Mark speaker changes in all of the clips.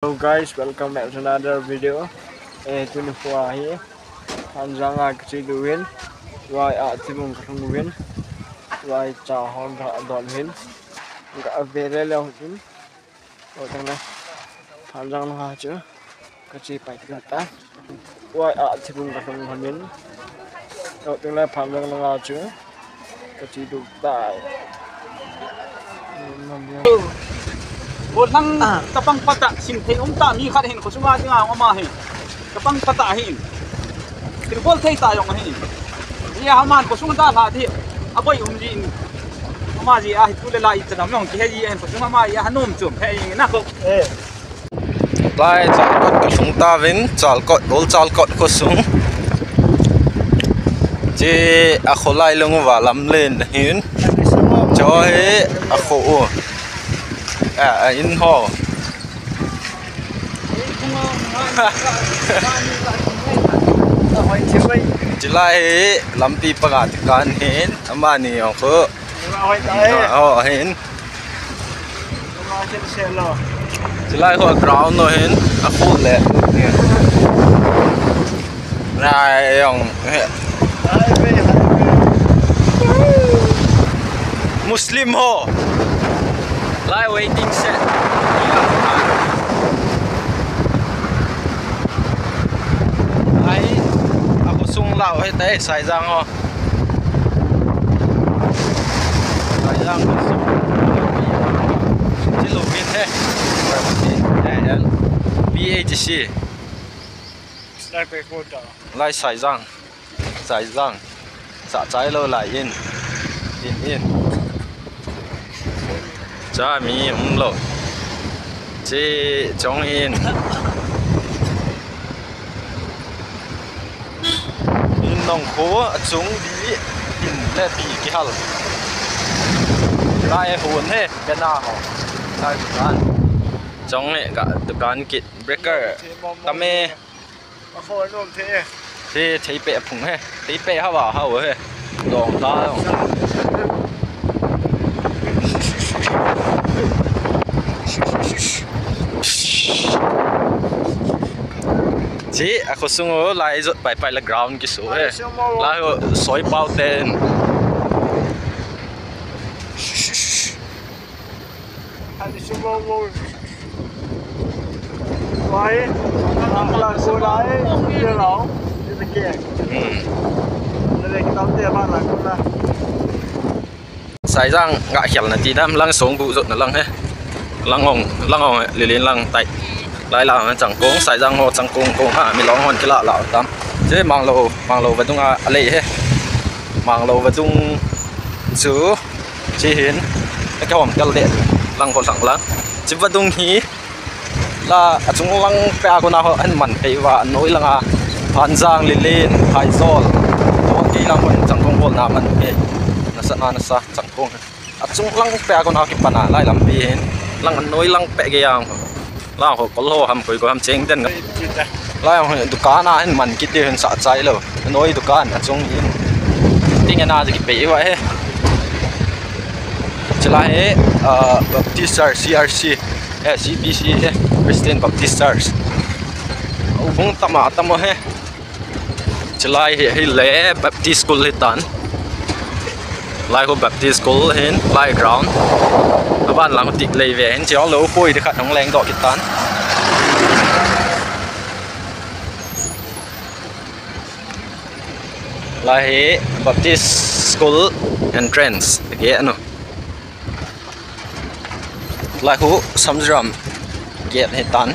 Speaker 1: Hello guys, welcome back to another video. 24 here. Anh Giang ai chỉ được win, rồi thì mình không win, rồi chào hòn gạ đòn win, gạ về đây leo win. Ở trong này, anh Giang nó chứ, cái chỉ phải là ta, rồi thì mình không win. Ở trong này anh Giang nó chứ, cái chỉ được tại.
Speaker 2: Bol hang kapang pata sim thei ta mi khat hin khosuma dinga ama hin kapang pata hin tin bol thei ta yong hin ya haman khosung ta la thi aboi ji ama ji a tu le la i chana mong ki he ji hen khosuma ma ya hanum chum he ing na ko
Speaker 3: lai chal kot khosung ta vin chal kot khosung ji a kholai long wa lam len hin cho he a kho in ho chỉ lại làm pi pagat kan hen ama ni ang ko hen chỉ lại ho ground no hen a full le này ang Muslim ho lại waiting set ai aku sung lao hết đấy sai giang ho sai giang sung chỉ lục pin thế BHC lại sai giang xả trái lâu lại in cha mi lo chế trong in nông khố chúng đi in lệ bị cái hal lại hồn thế cái nào lại dukan trong này cả dukan kit breaker tắm mê thế thấy bẹ phùng he thấy bẹ hả bảo hả vậy lòng ta chị aku sungguh lai zot pai la ground kisu he lai soi pau ten
Speaker 1: Anh sungguh mau lai là cô lai chưa lão chưa kia đây cái tấm tiền bạn là con là
Speaker 3: sai răng ngã hiểm là tí đam lăng xuống bụ rộn là lăng he lăng hồng lì lên lăng tay lại là chẳng cố sai răng hồ chẳng cung ha mi lóng hòn cái lạ lạ tắm chứ mang lầu và tung lệ he mang lầu và tung chữ chi hiến cái hòm cái lệ lăng hồ sẵn lắm chứ vật tung hí là chúng lăng pe của nào anh mặn cái và nối lăng hoàn giang lì lên hải zol cái lăng hòn chẳng cung hồ nào mặn cái nó sa chẳng cung chúng lăng pe của nào cái bản lại làm gì hết lăng nối lăng pe cái yang là họ có lô hầm có hầm chén tên là họ dukan anh mình kít đi hơn sợ cháy rồi nối dukan chúng tiếng anh thì cái bể vậy chỉ là hết Baptist Church CRC CBC Christian Baptist Church cũng tâm hết chỉ là hết lễ Baptist School hết tán lại có Baptist School hết lại ground các bạn làm một tịch lầy về hết chéo lỗ phôi thì khát nóng leng đỏ cái tán lại hết Baptist School entrance cái nó lại có Samsram gate hết tán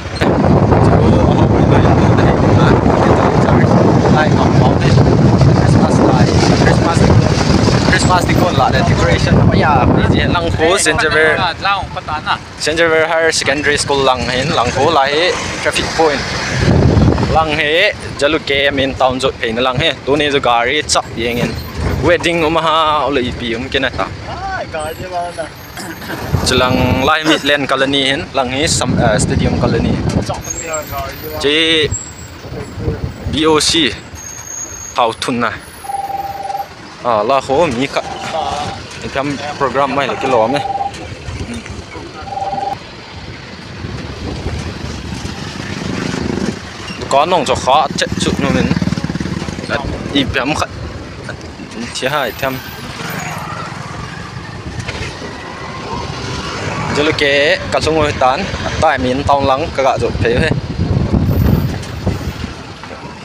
Speaker 3: lại học máu đấy Christmas thì còn là decoration bây giờ thì lăng phố Centerville Higher Secondary School lăng hen lăng phố lại traffic point lăng he jalu ke main town jot phein lăng he tu ne jo gari chap yengin wedding ha olei pi kena ta chulang lai midland colony hen lăng he stadium colony ji BOC hau thun na là khổ mi cả cái program này là cái lò này có nông cho khó chết chụp nó mình đi bém khát chia hai thêm giờ lúc kế cả số ngồi tán tại miền tông lắng cả gạo rột phế hết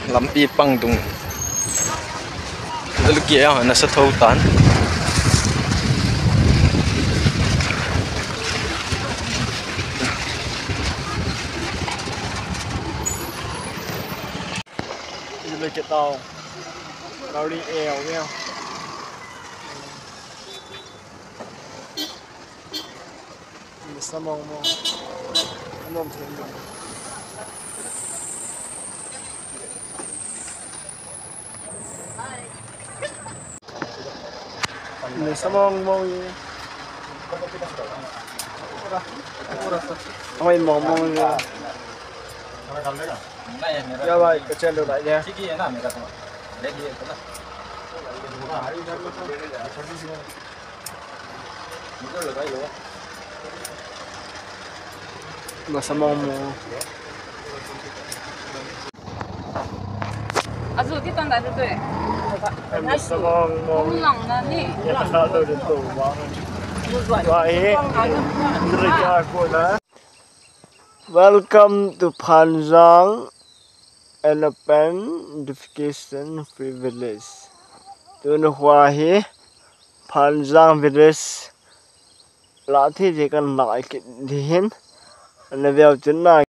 Speaker 3: lắm pi băng tung giờ lúc kế họ nó sẽ thâu tán
Speaker 1: เลยจะtàuเราđi èo nghe sao mong thêm được mình sao mong gì thôi mong ya vậy cái chân được lại nha mà sao mong
Speaker 4: 아주 기타 나르도
Speaker 1: em sao mong
Speaker 4: 홈랑나니
Speaker 1: ya ta được đến tủ vậy rồi cô đó Welcome to Phanjang Elephant Identification Free Village. Tuần qua hi Phanjang Village là thì chỉ cần lại cái gì hết, anh về chỗ này